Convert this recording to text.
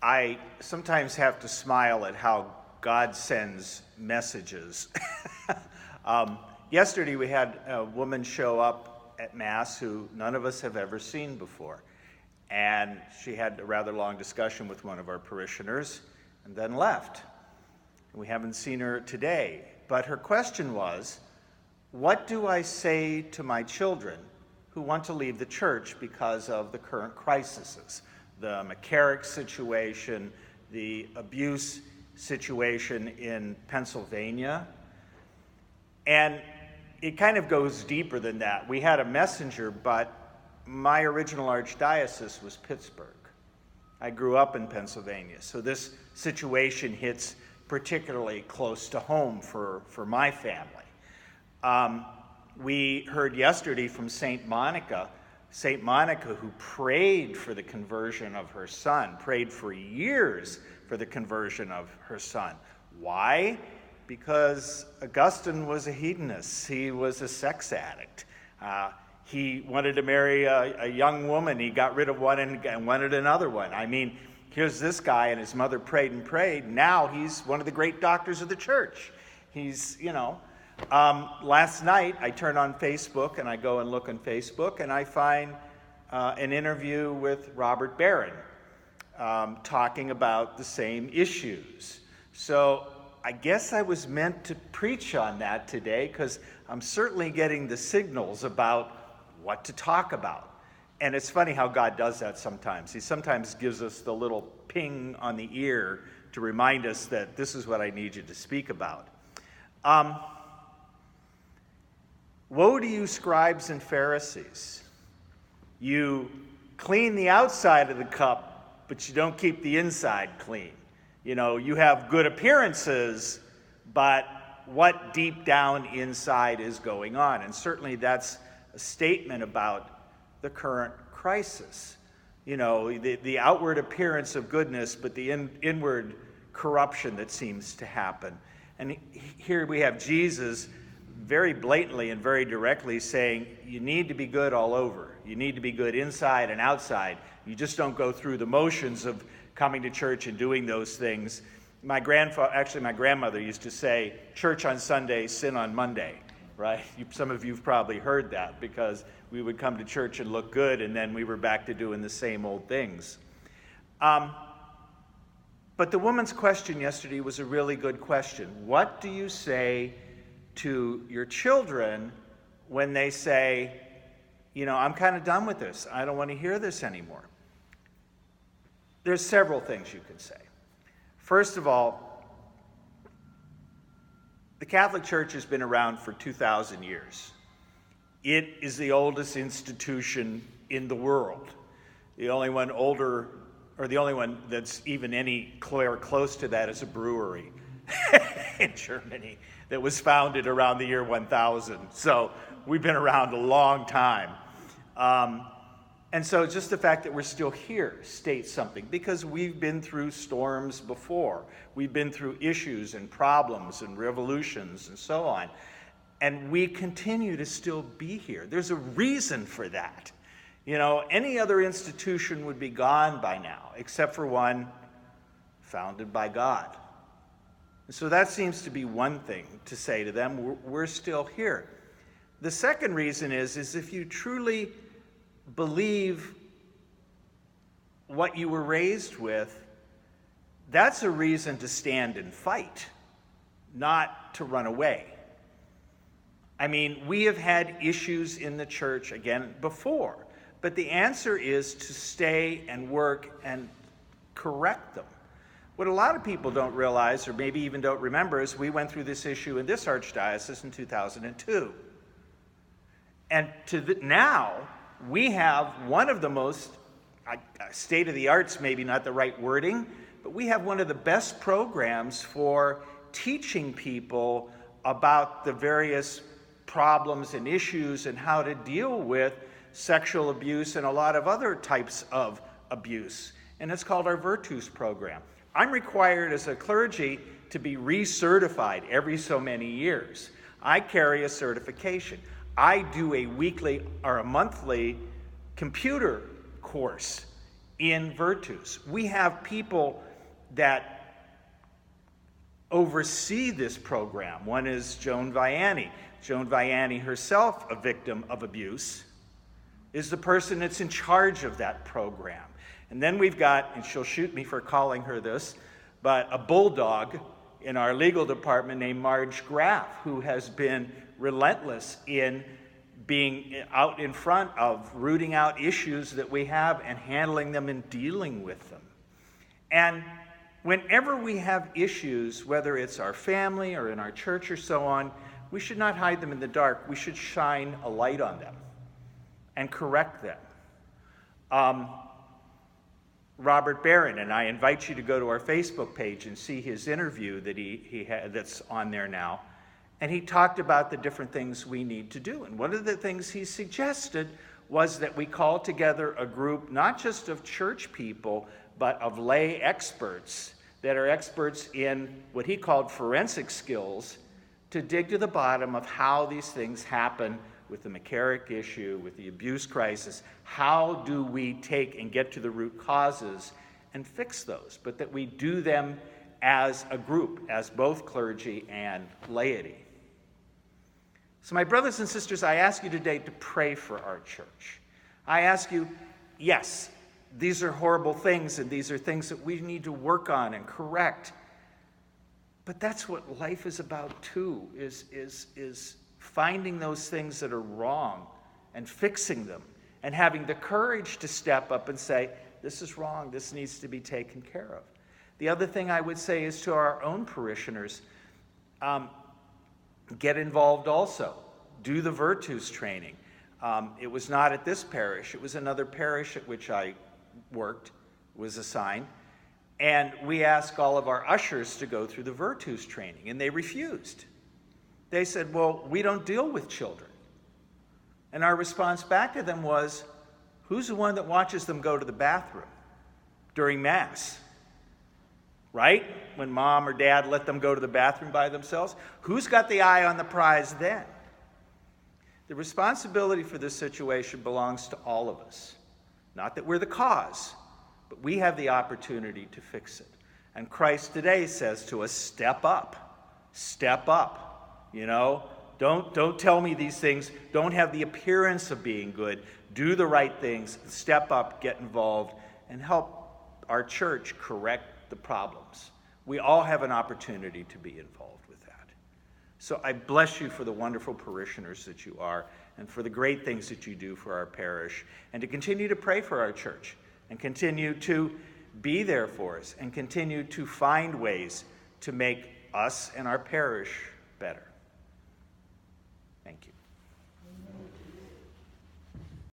I sometimes have to smile at how God sends messages. Yesterday we had a woman show up at Mass who none of us have ever seen before. And she had a rather long discussion with one of our parishioners and then left. We haven't seen her today. But her question was, what do I say to my children who want to leave the church because of the current crises? The McCarrick situation, the abuse situation in Pennsylvania. And it kind of goes deeper than that. We had a messenger, but my original archdiocese was Pittsburgh. I grew up in Pennsylvania, so this situation hits particularly close to home for my family. We heard yesterday from St. Monica who prayed for the conversion of her son, prayed for years for the conversion of her son. Why? Because Augustine was a hedonist. He was a sex addict. He wanted to marry a young woman. He got rid of one and wanted another one. I mean, here's this guy, and his mother prayed and prayed. Now he's one of the great doctors of the church. He's, last night I turn on Facebook, and I go and look on Facebook, and I find an interview with Robert Barron talking about the same issues. So I guess I was meant to preach on that today, because I'm certainly getting the signals about what to talk about. And it's funny how God does that sometimes. He sometimes gives us the little ping on the ear to remind us that this is what I need you to speak about. Woe to you, scribes and Pharisees. You clean the outside of the cup, but you don't keep the inside clean. You have good appearances, but what deep down inside is going on? And certainly that's a statement about the current crisis. The outward appearance of goodness, but the inward corruption that seems to happen. And here we have Jesus very blatantly and very directly saying, you need to be good all over. You need to be good inside and outside. You just don't go through the motions of coming to church and doing those things. My grandmother used to say, church on Sunday, sin on Monday, right? Some of you have probably heard that, because we would come to church and look good, and then we were back to doing the same old things. But the woman's question yesterday was a really good question. What do you say to your children when they say, I'm kind of done with this. I don't want to hear this anymore? There's several things you could say. First of all, the Catholic Church has been around for 2,000 years. It is the oldest institution in the world. The only one that's even any close to that is a brewery in Germany that was founded around the year 1000. So we've been around a long time. And so just the fact that we're still here states something, because we've been through storms before. We've been through issues and problems and revolutions and so on. And we continue to still be here. There's a reason for that. Any other institution would be gone by now, except for one founded by God. And so that seems to be one thing to say to them. We're still here. The second reason is if you truly believe what you were raised with, that's a reason to stand and fight, not to run away. I mean, we have had issues in the church, again, before, but the answer is to stay and work and correct them. What a lot of people don't realize, or maybe even don't remember, is we went through this issue in this archdiocese in 2002. And now, we have one of the most, state-of-the-art's maybe not the right wording, but we have one of the best programs for teaching people about the various problems and issues and how to deal with sexual abuse and a lot of other types of abuse. And it's called our Virtus program. I'm required as a clergy to be recertified every so many years. I carry a certification. I do a weekly or a monthly computer course in Virtus. We have people that oversee this program. One is Joan Vianney. Joan Vianney herself, a victim of abuse, is the person that's in charge of that program. And then we've got, and she'll shoot me for calling her this, but a bulldog in our legal department named Marge Graff, who has been relentless in being out in front of rooting out issues that we have and handling them and dealing with them. And whenever we have issues, whether it's our family or in our church or so on, we should not hide them in the dark. We should shine a light on them and correct them. Robert Barron, and I invite you to go to our Facebook page and see his interview that he had, that's on there now. And he talked about the different things we need to do. And one of the things he suggested was that we call together a group, not just of church people, but of lay experts that are experts in what he called forensic skills to dig to the bottom of how these things happen with the McCarrick issue, with the abuse crisis. How do we take and get to the root causes and fix those? But that we do them as a group, as both clergy and laity. So my brothers and sisters, I ask you today to pray for our church. I ask you, yes, these are horrible things, and these are things that we need to work on and correct. But that's what life is about too, is finding those things that are wrong and fixing them and having the courage to step up and say, this is wrong, this needs to be taken care of. The other thing I would say is to our own parishioners, get involved also. Do the Virtus training. It was not at this parish. It was another parish at which I worked, was assigned. And we asked all of our ushers to go through the Virtus training, and they refused. They said, well, we don't deal with children. And our response back to them was, who's the one that watches them go to the bathroom during Mass? Right? When mom or dad let them go to the bathroom by themselves? Who's got the eye on the prize then? The responsibility for this situation belongs to all of us. Not that we're the cause, but we have the opportunity to fix it. And Christ today says to us, step up. Step up. You know, don't tell me these things. Don't have the appearance of being good. Do the right things. Step up, get involved, and help our church correct the problems. We all have an opportunity to be involved with that. So I bless you for the wonderful parishioners that you are and for the great things that you do for our parish, and to continue to pray for our church and continue to be there for us and continue to find ways to make us and our parish better. Thank you.